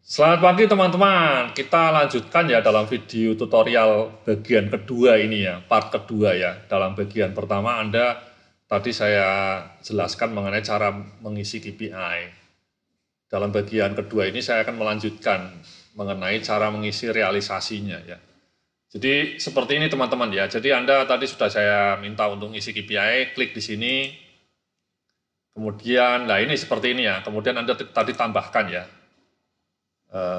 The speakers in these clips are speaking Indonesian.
Selamat pagi teman-teman, kita lanjutkan ya dalam video tutorial bagian kedua ini ya, part kedua ya. Dalam bagian pertama tadi saya jelaskan mengenai cara mengisi KPI. Dalam bagian kedua ini saya akan melanjutkan mengenai cara mengisi realisasinya ya. Jadi seperti ini teman-teman ya, jadi Anda tadi sudah saya minta untuk isi KPI, klik di sini. Kemudian, nah ini seperti ini ya, kemudian Anda tadi tambahkan ya.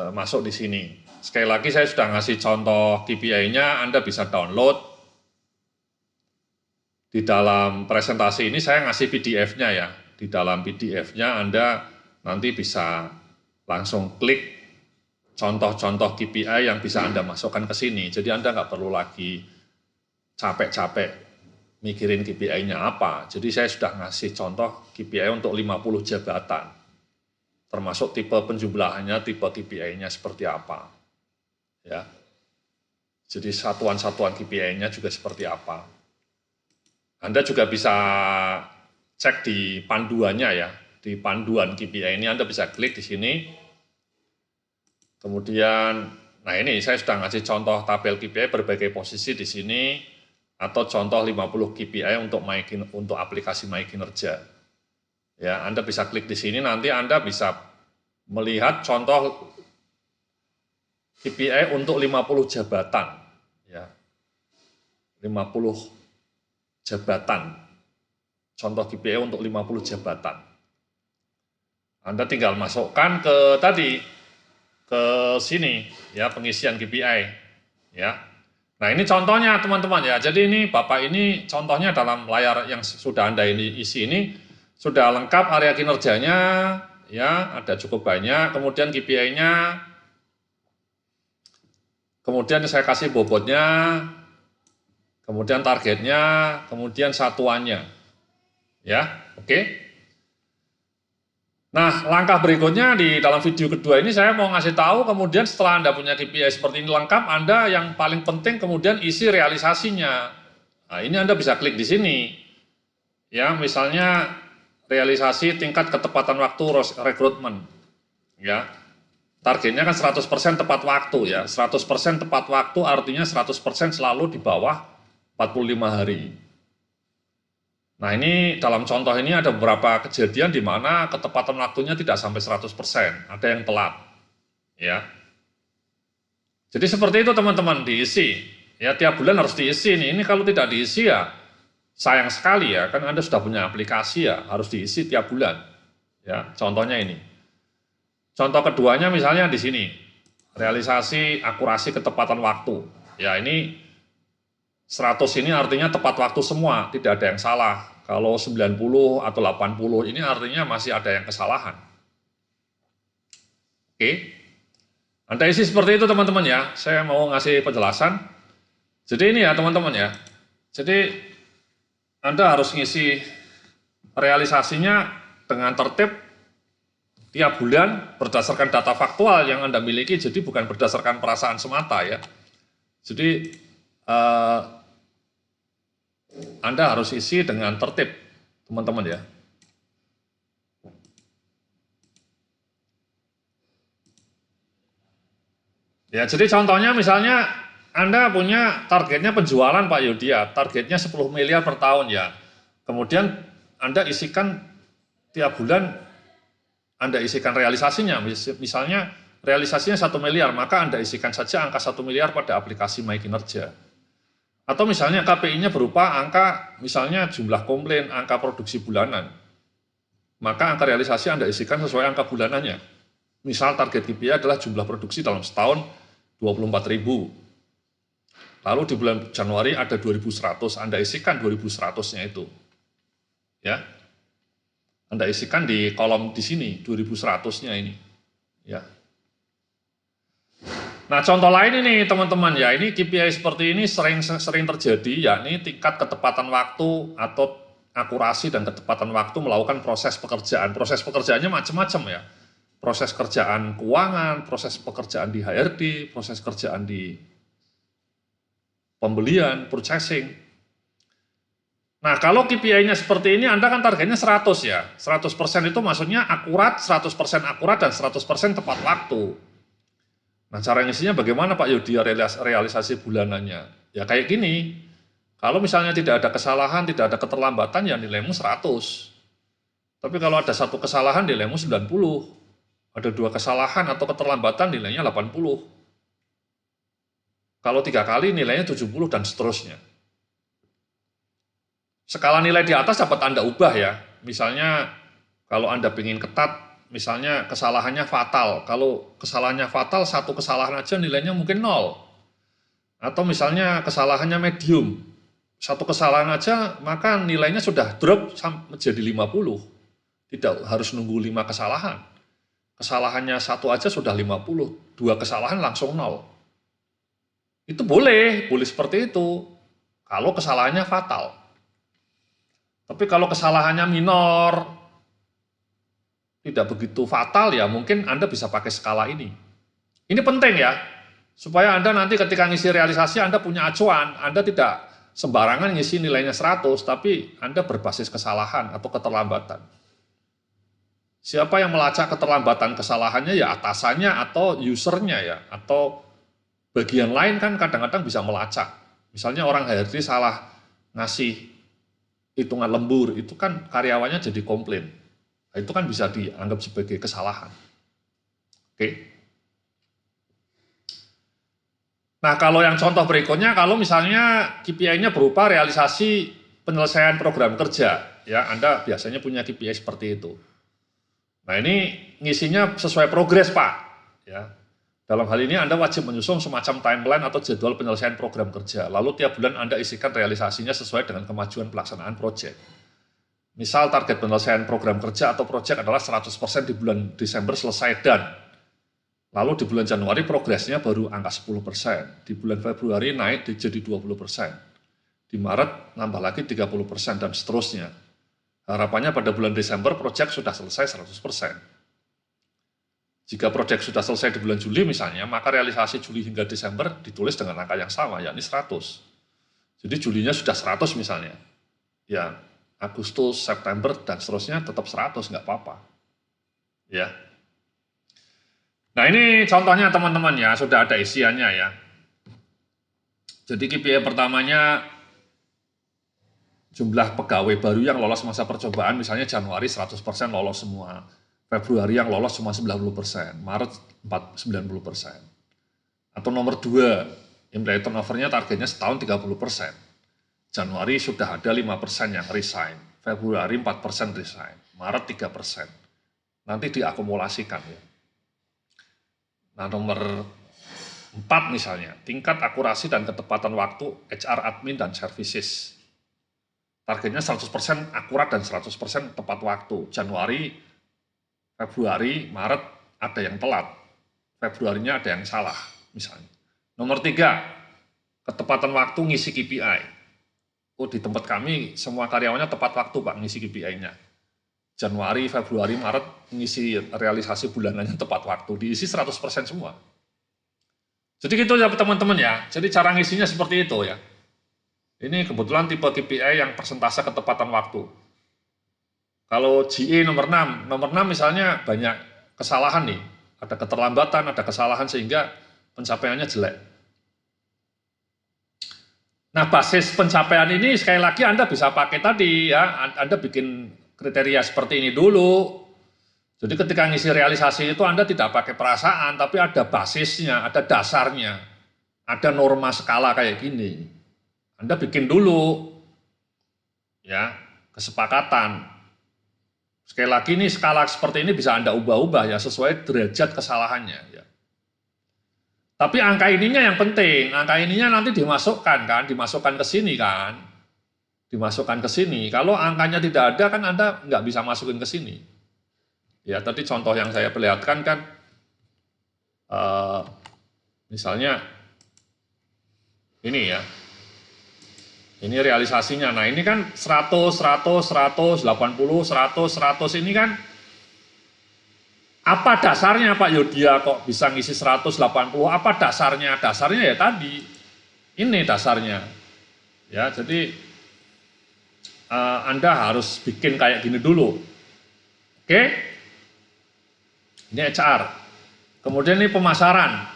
Masuk di sini. Sekali lagi saya sudah ngasih contoh KPI-nya, Anda bisa download. Di dalam presentasi ini saya ngasih PDF-nya ya. Di dalam PDF-nya Anda nanti bisa langsung klik contoh-contoh KPI yang bisa Anda masukkan ke sini. Jadi Anda nggak perlu lagi capek-capek mikirin KPI-nya apa. Jadi saya sudah ngasih contoh KPI untuk 50 jabatan. Termasuk tipe penjumlahannya, tipe KPI-nya seperti apa. Ya. Jadi satuan-satuan KPI-nya juga seperti apa. Anda juga bisa cek di panduannya ya. Di panduan KPI ini Anda bisa klik di sini. Kemudian, nah ini saya sudah ngasih contoh tabel KPI berbagai posisi di sini, atau contoh 50 KPI untuk aplikasi My Kinerja. Ya, Anda bisa klik di sini, nanti Anda bisa melihat contoh KPI untuk 50 jabatan. Ya, 50 jabatan. Contoh KPI untuk 50 jabatan. Anda tinggal masukkan ke sini, ya, pengisian KPI. Ya. Nah, ini contohnya teman-teman ya. Jadi ini Bapak ini contohnya dalam layar yang sudah Anda ini isi ini, sudah lengkap area kinerjanya, ya, ada cukup banyak, kemudian KPI-nya, kemudian saya kasih bobotnya, kemudian targetnya, kemudian satuannya, ya, oke. Nah, langkah berikutnya di dalam video kedua ini saya mau ngasih tahu, kemudian setelah Anda punya KPI seperti ini lengkap, Anda yang paling penting kemudian isi realisasinya. Nah, ini Anda bisa klik di sini, ya, misalnya realisasi tingkat ketepatan waktu rekrutmen, ya, targetnya kan 100% tepat waktu ya, 100% tepat waktu artinya 100% selalu di bawah 45 hari. Nah ini dalam contoh ini ada beberapa kejadian di mana ketepatan waktunya tidak sampai 100%, ada yang telat, ya. Jadi seperti itu teman-teman, diisi, ya, tiap bulan harus diisi nih. Ini kalau tidak diisi ya sayang sekali ya, kan Anda sudah punya aplikasi ya, harus diisi tiap bulan. Ya, contohnya ini. Contoh keduanya misalnya di sini, realisasi akurasi ketepatan waktu. Ya, ini 100 ini artinya tepat waktu semua, tidak ada yang salah. Kalau 90 atau 80 ini artinya masih ada yang kesalahan. Oke. Anda isi seperti itu teman-teman ya. Saya mau ngasih penjelasan. Jadi ini ya teman-teman ya. Jadi Anda harus ngisi realisasinya dengan tertib tiap bulan berdasarkan data faktual yang Anda miliki, jadi bukan berdasarkan perasaan semata ya. Jadi Anda harus isi dengan tertib, teman-teman ya. Ya, jadi contohnya misalnya Anda punya targetnya penjualan Pak Yudya, targetnya 10 miliar per tahun ya. Kemudian Anda isikan tiap bulan, Anda isikan realisasinya, misalnya realisasinya 1 miliar, maka Anda isikan saja angka 1 miliar pada aplikasi My Kinerja. Atau misalnya KPI-nya berupa angka, misalnya jumlah komplain, angka produksi bulanan. Maka angka realisasi Anda isikan sesuai angka bulanannya. Misal target KPI adalah jumlah produksi dalam setahun 24.000. Lalu di bulan Januari ada 2.100, Anda isikan 2.100-nya itu. Ya. Anda isikan di kolom di sini 2.100-nya ini. Ya. Nah, contoh lain ini teman-teman ya, ini KPI seperti ini sering terjadi, yakni tingkat ketepatan waktu atau akurasi dan ketepatan waktu melakukan proses pekerjaan. Proses pekerjaannya macam-macam ya. Proses kerjaan keuangan, proses pekerjaan di HRD, proses kerjaan di pembelian, purchasing. Nah, kalau KPI-nya seperti ini, Anda kan targetnya 100 ya. 100% itu maksudnya akurat, 100% akurat, dan 100% tepat waktu. Nah, cara ngisinya bagaimana Pak Yudi realisasi bulanannya? Ya kayak gini, kalau misalnya tidak ada kesalahan, tidak ada keterlambatan, ya nilaimu 100. Tapi kalau ada satu kesalahan, nilaimu 90. Ada 2 kesalahan atau keterlambatan, nilainya 80. Kalau 3 kali, nilainya 70 dan seterusnya. Skala nilai di atas dapat Anda ubah ya. Misalnya, kalau Anda ingin ketat, misalnya kesalahannya fatal. Kalau kesalahannya fatal, satu kesalahan aja nilainya mungkin 0. Atau misalnya kesalahannya medium. Satu kesalahan aja, maka nilainya sudah drop menjadi 50. Tidak harus nunggu 5 kesalahan. Kesalahannya satu aja sudah 50. 2 kesalahan langsung 0. Itu boleh seperti itu. Kalau kesalahannya fatal. Tapi kalau kesalahannya minor, tidak begitu fatal, ya mungkin Anda bisa pakai skala ini. Ini penting ya, supaya Anda nanti ketika ngisi realisasi Anda punya acuan, Anda tidak sembarangan ngisi nilainya 100, tapi Anda berbasis kesalahan atau keterlambatan. Siapa yang melacak keterlambatan kesalahannya ya atasannya atau usernya ya, atau bagian lain kan kadang-kadang bisa melacak. Misalnya orang HRD salah ngasih hitungan lembur, itu kan karyawannya jadi komplain. Nah, itu kan bisa dianggap sebagai kesalahan. Oke. Nah, kalau yang contoh berikutnya, kalau misalnya KPI-nya berupa realisasi penyelesaian program kerja, ya Anda biasanya punya KPI seperti itu. Nah, ini ngisinya sesuai progres, Pak. Ya. Dalam hal ini Anda wajib menyusun semacam timeline atau jadwal penyelesaian program kerja. Lalu tiap bulan Anda isikan realisasinya sesuai dengan kemajuan pelaksanaan proyek. Misal target penyelesaian program kerja atau proyek adalah 100% di bulan Desember selesai dan. Lalu di bulan Januari progresnya baru angka 10%. Di bulan Februari naik jadi 20%. Di Maret nambah lagi 30% dan seterusnya. Harapannya pada bulan Desember proyek sudah selesai 100%. Jika proyek sudah selesai di bulan Juli misalnya, maka realisasi Juli hingga Desember ditulis dengan angka yang sama, yakni 100. Jadi Julinya sudah 100 misalnya. Ya, Agustus, September, dan seterusnya tetap 100, nggak apa-apa. Ya. Nah ini contohnya teman-teman ya, sudah ada isiannya ya. Jadi KPI pertamanya jumlah pegawai baru yang lolos masa percobaan, misalnya Januari 100% lolos semua. Februari yang lolos cuma 90%, Maret 90%. Atau nomor 2, employee turnover-nya targetnya setahun 30%. Januari sudah ada 5% yang resign, Februari 4% resign, Maret 3%. Nanti diakumulasikan ya. Nah nomor 4 misalnya, tingkat akurasi dan ketepatan waktu HR admin dan services. Targetnya 100% akurat dan 100% tepat waktu. Januari, Februari, Maret ada yang telat, Februarinya ada yang salah misalnya. Nomor 3, ketepatan waktu ngisi KPI. Oh di tempat kami semua karyawannya tepat waktu Pak ngisi KPI-nya. Januari, Februari, Maret ngisi realisasi bulanannya tepat waktu, diisi 100% semua. Jadi gitu ya teman-teman ya, jadi cara ngisinya seperti itu ya. Ini kebetulan tipe KPI yang persentase ketepatan waktu. Kalau GE nomor 6 misalnya banyak kesalahan nih, ada keterlambatan, ada kesalahan sehingga pencapaiannya jelek. Nah basis pencapaian ini sekali lagi Anda bisa pakai tadi ya, Anda bikin kriteria seperti ini dulu. Jadi ketika ngisi realisasi itu Anda tidak pakai perasaan, tapi ada basisnya, ada dasarnya, ada norma skala kayak gini. Anda bikin dulu ya, kesepakatan. Sekali lagi nih skala seperti ini bisa Anda ubah-ubah ya sesuai derajat kesalahannya ya. Tapi angka ininya yang penting, angka ininya nanti dimasukkan kan, dimasukkan ke sini kan. Dimasukkan ke sini. Kalau angkanya tidak ada kan Anda nggak bisa masukin ke sini. Ya tadi contoh yang saya perlihatkan kan misalnya ini ya. Ini realisasinya. Nah ini kan 100, 100, 100, 80, 100, 100 ini kan apa dasarnya Pak Yodia kok bisa ngisi 180? Apa dasarnya? Dasarnya ya tadi. Ini dasarnya. Ya, jadi Anda harus bikin kayak gini dulu. Oke? Ini HR. Kemudian ini pemasaran.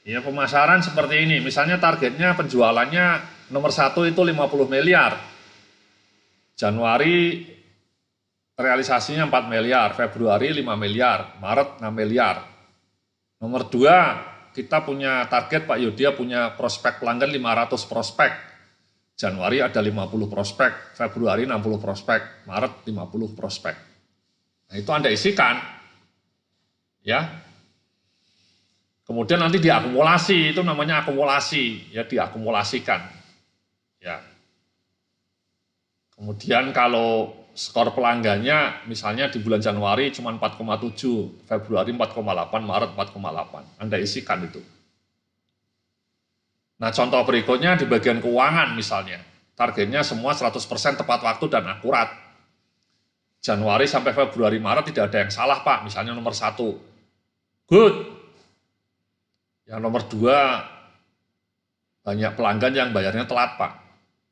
Ya, pemasaran seperti ini. Misalnya targetnya penjualannya nomor 1 itu 50 miliar. Januari realisasinya 4 miliar, Februari 5 miliar, Maret 6 miliar. Nomor 2, kita punya target Pak Yudhya punya prospek pelanggan 500 prospek. Januari ada 50 prospek, Februari 60 prospek, Maret 50 prospek. Nah, itu Anda isikan. Ya. Kemudian nanti diakumulasi, itu namanya akumulasi, ya diakumulasikan. Ya. Kemudian kalau skor pelanggannya misalnya di bulan Januari cuma 4,7, Februari 4,8, Maret 4,8. Anda isikan itu. Nah, contoh berikutnya di bagian keuangan misalnya. Targetnya semua 100% tepat waktu dan akurat. Januari sampai Februari Maret tidak ada yang salah Pak, misalnya nomor 1. Good. Yang nomor 2, banyak pelanggan yang bayarnya telat Pak.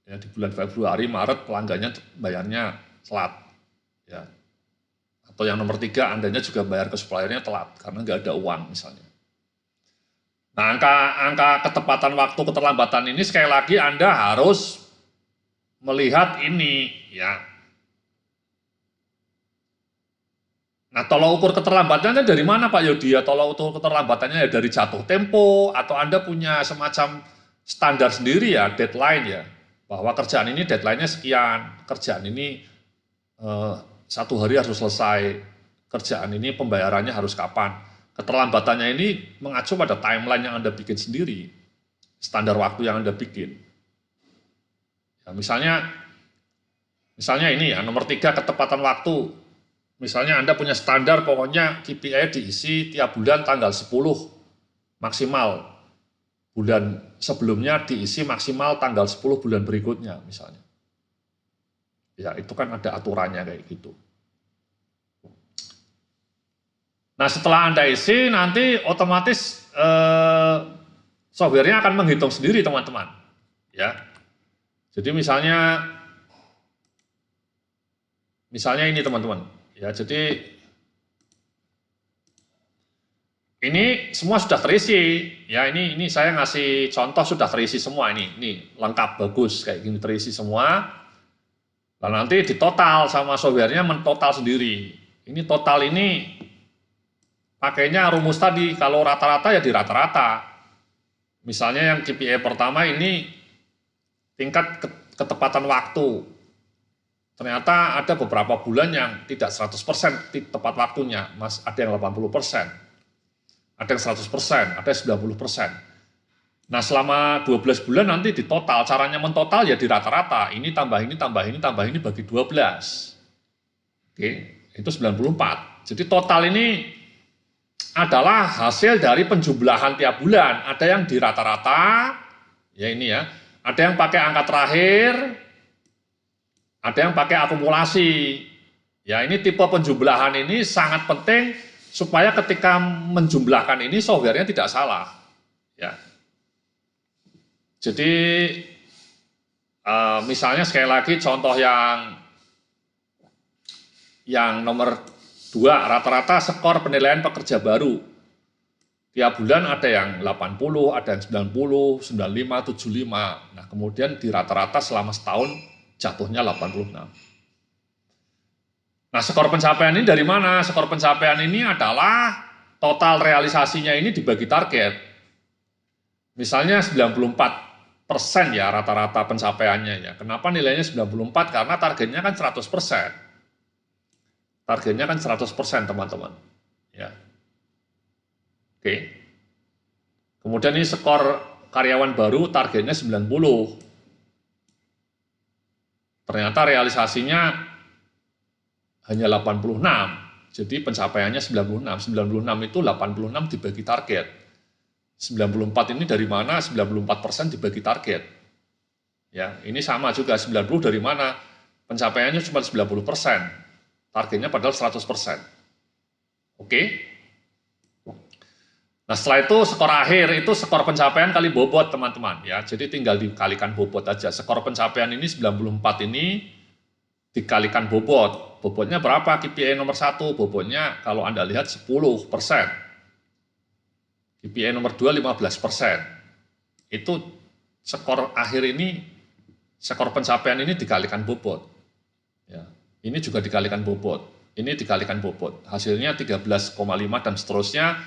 Ya, di bulan Februari, Maret pelanggannya bayarnya telat. Ya. Atau yang nomor 3, Andanya juga bayar ke suppliernya telat, karena nggak ada uang misalnya. Nah, angka ketepatan waktu keterlambatan ini sekali lagi Anda harus melihat ini, ya. Nah, tolak ukur keterlambatannya dari mana Pak Yudhya? Tolak ukur keterlambatannya ya dari jatuh tempo, atau Anda punya semacam standar sendiri ya, deadline ya, bahwa kerjaan ini deadline-nya sekian, kerjaan ini 1 hari harus selesai, kerjaan ini pembayarannya harus kapan. Keterlambatannya ini mengacu pada timeline yang Anda bikin sendiri, standar waktu yang Anda bikin. Ya, misalnya ini ya, nomor 3 ketepatan waktu. Misalnya Anda punya standar pokoknya KPI diisi tiap bulan tanggal 10 maksimal. Bulan sebelumnya diisi maksimal tanggal 10 bulan berikutnya misalnya. Ya, itu kan ada aturannya kayak gitu. Nah, setelah Anda isi, nanti otomatis software-nya akan menghitung sendiri, teman-teman. Ya. Jadi misalnya ini, teman-teman. Ya, jadi ini semua sudah terisi. Ya, ini saya ngasih contoh sudah terisi semua ini. Ini lengkap, bagus, kayak gini terisi semua. Lalu nanti ditotal sama software-nya mentotal sendiri. Ini total ini pakainya rumus tadi, kalau rata-rata ya di rata-rata. Misalnya yang KPI pertama ini tingkat ketepatan waktu. Ternyata ada beberapa bulan yang tidak 100% tepat waktunya, Mas, ada yang 80%, ada yang 100%, ada yang 90%. Nah, selama 12 bulan nanti di total, caranya mentotal ya di rata-rata, ini tambah ini, tambah ini, tambah ini bagi 12. Oke, itu 94. Jadi total ini adalah hasil dari penjumlahan tiap bulan. Ada yang di rata-rata, ya ini ya, ada yang pakai angka terakhir, ada yang pakai akumulasi. Ya, ini tipe penjumlahan ini sangat penting supaya ketika menjumlahkan ini software-nya tidak salah. Ya. Jadi misalnya sekali lagi contoh yang nomor 2, rata-rata skor penilaian pekerja baru. Tiap bulan ada yang 80, ada yang 90, 95, 75. Nah, kemudian di rata-rata selama setahun jatuhnya 86. Nah, skor pencapaian ini dari mana? Skor pencapaian ini adalah total realisasinya ini dibagi target. Misalnya 94% ya rata-rata pencapaiannya ya. Kenapa nilainya 94? Karena targetnya kan 100%. Targetnya kan 100%, teman-teman. Ya. Oke. Kemudian ini skor karyawan baru targetnya 90. Ternyata realisasinya hanya 86. Jadi pencapaiannya 96. 96 itu 86 dibagi target. 94 ini dari mana? 94% dibagi target. Ya, ini sama juga 90 dari mana? Pencapaiannya cuma 90%. Targetnya padahal 100%. Oke. Nah, setelah itu skor akhir itu skor pencapaian kali bobot, teman-teman ya. Jadi tinggal dikalikan bobot aja. Skor pencapaian ini 94 ini dikalikan bobot. Bobotnya berapa? KPI nomor 1, bobotnya kalau Anda lihat 10%. KPI nomor 2 15%. Itu skor akhir ini, skor pencapaian ini dikalikan bobot. Ya, ini juga dikalikan bobot. Ini dikalikan bobot. Hasilnya 13,5 dan seterusnya.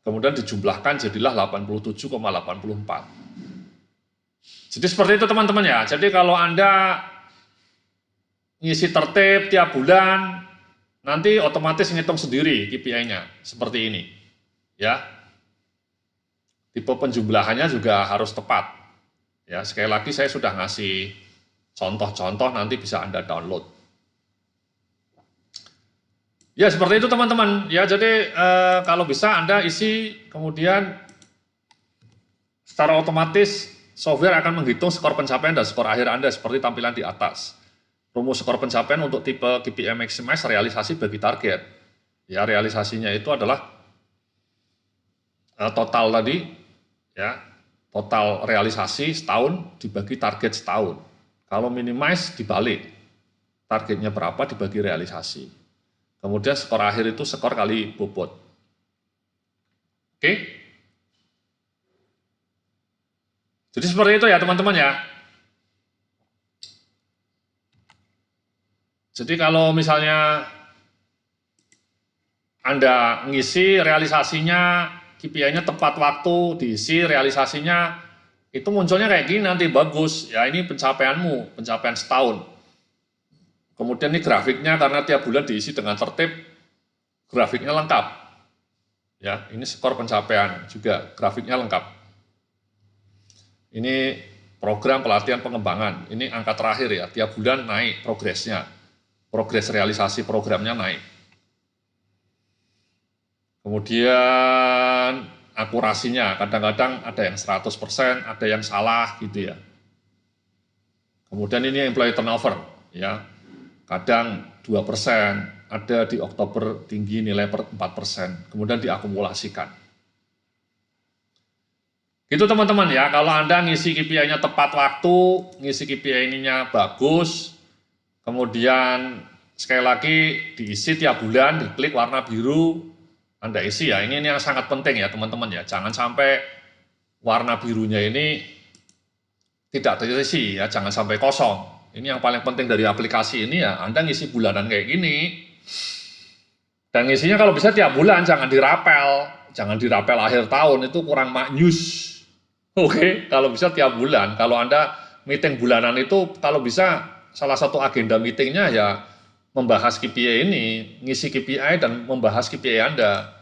Kemudian dijumlahkan jadilah 87,84. Jadi seperti itu teman-teman ya. Jadi kalau Anda ngisi tertib tiap bulan, nanti otomatis ngitung sendiri KPI-nya seperti ini. Ya. Tipe penjumlahannya juga harus tepat. Ya, sekali lagi saya sudah ngasih contoh-contoh, nanti bisa Anda download. Ya, seperti itu teman-teman. Ya, jadi kalau bisa Anda isi, kemudian secara otomatis software akan menghitung skor pencapaian dan skor akhir Anda seperti tampilan di atas. Rumus skor pencapaian untuk tipe KPI Maximize realisasi bagi target. Ya, realisasinya itu adalah total tadi, ya, total realisasi setahun dibagi target setahun. Kalau minimize dibalik, targetnya berapa dibagi realisasi. Kemudian skor akhir itu skor kali bobot. Oke? Jadi seperti itu ya teman-teman ya. Jadi kalau misalnya Anda ngisi realisasinya, KPI-nya tepat waktu, diisi realisasinya, itu munculnya kayak gini nanti bagus. Ya ini pencapaianmu, pencapaian setahun. Kemudian ini grafiknya karena tiap bulan diisi dengan tertib, grafiknya lengkap. Ya, ini skor pencapaian juga, grafiknya lengkap. Ini program pelatihan pengembangan, ini angka terakhir ya, tiap bulan naik progresnya, progres realisasi programnya naik. Kemudian akurasinya, kadang-kadang ada yang 100%, ada yang salah gitu ya. Kemudian ini employee turnover, ya, kadang 2%, ada di Oktober tinggi nilai 4%, kemudian diakumulasikan. Gitu teman-teman ya, kalau Anda ngisi KPI-nya tepat waktu, ngisi KPI-nya bagus, kemudian sekali lagi diisi tiap bulan, diklik warna biru, Anda isi ya, ini yang sangat penting ya teman-teman ya, jangan sampai warna birunya ini tidak terisi ya, jangan sampai kosong. Ini yang paling penting dari aplikasi ini ya, Anda ngisi bulanan kayak gini, dan ngisinya kalau bisa tiap bulan, jangan dirapel akhir tahun, itu kurang maknyus. Oke, kalau bisa tiap bulan. Kalau Anda meeting bulanan itu, kalau bisa salah satu agenda meetingnya ya membahas KPI ini, ngisi KPI dan membahas KPI Anda.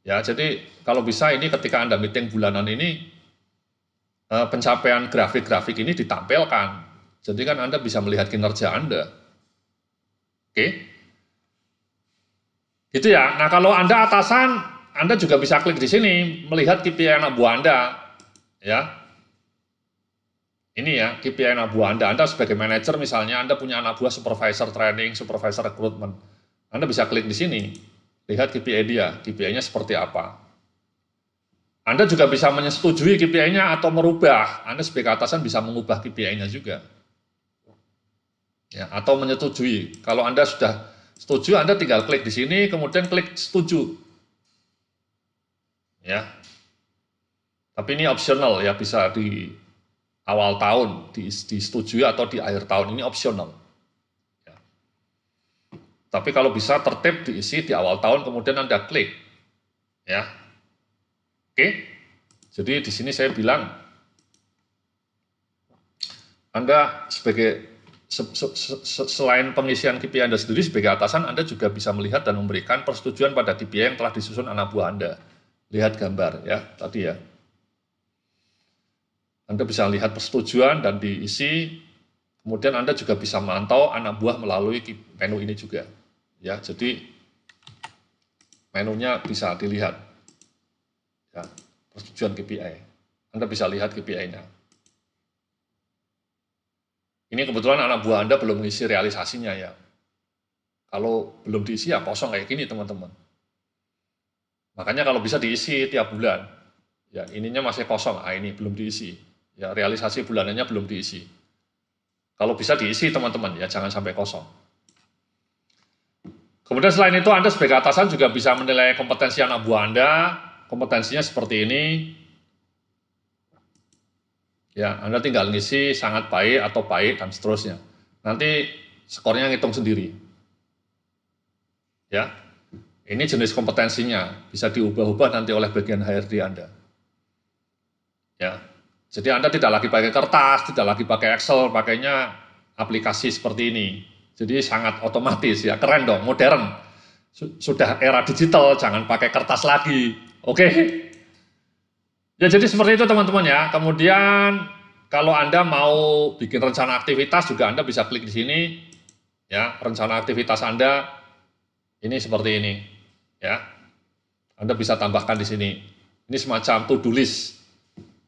Ya, jadi kalau bisa ini ketika Anda meeting bulanan ini, pencapaian grafik-grafik ini ditampilkan. Jadi kan Anda bisa melihat kinerja Anda. Oke. Gitu ya. Nah, kalau Anda atasan, Anda juga bisa klik di sini, melihat KPI anak buah Anda. Ya, ini ya KPI anak buah Anda sebagai manajer misalnya, Anda punya anak buah supervisor training, supervisor rekrutmen, Anda bisa klik di sini, lihat KPI dia, KPI-nya seperti apa. Anda juga bisa menyetujui KPI-nya atau merubah, Anda sebagai atasan bisa mengubah KPI-nya juga. Ya, atau menyetujui, kalau Anda sudah setuju, Anda tinggal klik di sini, kemudian klik setuju. Ya. Tapi ini opsional ya, bisa di awal tahun, disetujui atau di akhir tahun, ini opsional. Ya. Tapi kalau bisa tertib diisi di awal tahun, kemudian Anda klik. Ya. Oke. Jadi di sini saya bilang, Anda sebagai, selain pengisian KPI Anda sendiri sebagai atasan, Anda juga bisa melihat dan memberikan persetujuan pada KPI yang telah disusun anak buah Anda. Lihat gambar ya, tadi ya. Anda bisa lihat persetujuan dan diisi, kemudian Anda juga bisa memantau anak buah melalui menu ini juga. Ya, jadi menunya bisa dilihat. Ya, persetujuan KPI. Anda bisa lihat KPI-nya. Ini kebetulan anak buah Anda belum mengisi realisasinya ya. Kalau belum diisi ya kosong kayak gini teman-teman. Makanya kalau bisa diisi tiap bulan. Ya, ininya masih kosong, ini belum diisi. Ya, realisasi bulanannya belum diisi. Kalau bisa diisi teman-teman ya, jangan sampai kosong. Kemudian selain itu Anda sebagai atasan juga bisa menilai kompetensi anak buah Anda. kompetensinya seperti ini. Ya, Anda tinggal ngisi sangat baik atau baik dan seterusnya. Nanti skornya ngitung sendiri. Ya, ini jenis kompetensinya bisa diubah-ubah nanti oleh bagian HRD Anda. Ya, jadi Anda tidak lagi pakai kertas, tidak lagi pakai Excel, pakainya aplikasi seperti ini. Jadi sangat otomatis ya, keren dong, modern. Sudah era digital, jangan pakai kertas lagi. Oke? Ya jadi seperti itu teman-teman ya. Kemudian kalau Anda mau bikin rencana aktivitas juga Anda bisa klik di sini. Ya, rencana aktivitas Anda ini seperti ini. Ya, Anda bisa tambahkan di sini. Ini semacam to-do list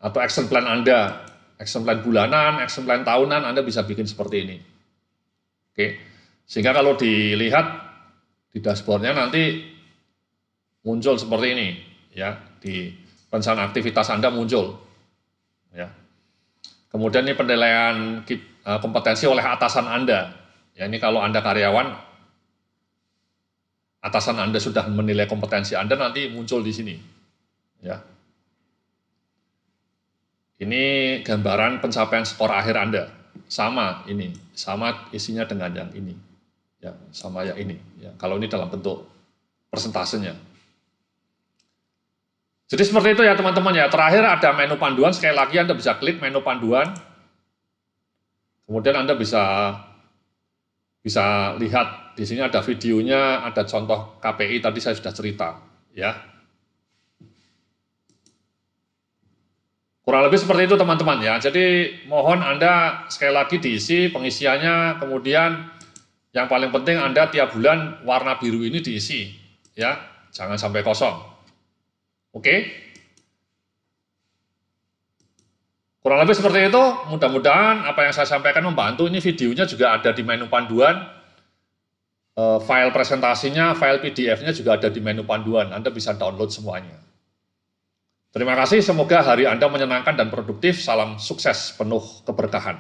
atau action plan Anda. Action plan bulanan, action plan tahunan Anda bisa bikin seperti ini. Oke, sehingga kalau dilihat di dashboardnya nanti muncul seperti ini. Ya, di rencana aktivitas Anda muncul. Ya. Kemudian ini penilaian kompetensi oleh atasan Anda. Ya, ini kalau Anda karyawan, atasan Anda sudah menilai kompetensi Anda, nanti muncul di sini. Ya. Ini gambaran pencapaian skor akhir Anda. Sama ini, sama isinya dengan yang ini. Ya, sama yang ini. Ya, kalau ini dalam bentuk persentasenya. Jadi seperti itu ya teman-teman ya. Terakhir ada menu panduan, sekali lagi Anda bisa klik menu panduan. Kemudian Anda bisa lihat di sini ada videonya, ada contoh KPI tadi saya sudah cerita, ya. Kurang lebih seperti itu teman-teman ya. Jadi mohon Anda sekali lagi diisi pengisiannya, kemudian yang paling penting Anda tiap bulan warna biru ini diisi, ya. Jangan sampai kosong. Oke, kurang lebih seperti itu. Mudah-mudahan apa yang saya sampaikan membantu. Ini videonya juga ada di menu panduan, file presentasinya, file PDF-nya juga ada di menu panduan. Anda bisa download semuanya. Terima kasih, semoga hari Anda menyenangkan dan produktif. Salam sukses penuh keberkahan.